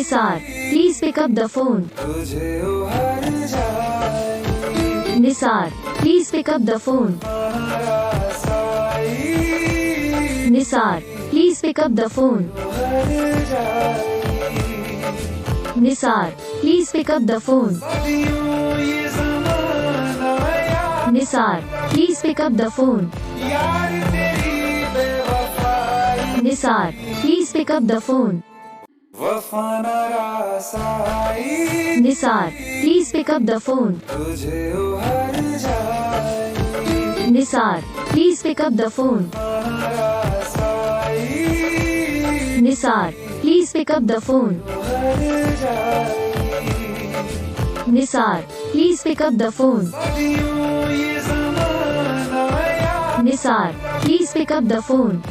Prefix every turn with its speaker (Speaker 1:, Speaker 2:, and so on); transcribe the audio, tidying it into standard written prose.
Speaker 1: Nisar, please pick up the phone. Nisar, please pick up the phone. Nisar, please pick up the phone. Nisar, please pick up the phone. Nisar, please pick up the phone. Nisar, please pick up the phone. Nisar, please pick up the phone. Nisar, please pick up the phone. Nisar, please pick up the phone. Nisar, please pick up the phone. Nisar, please pick up the phone.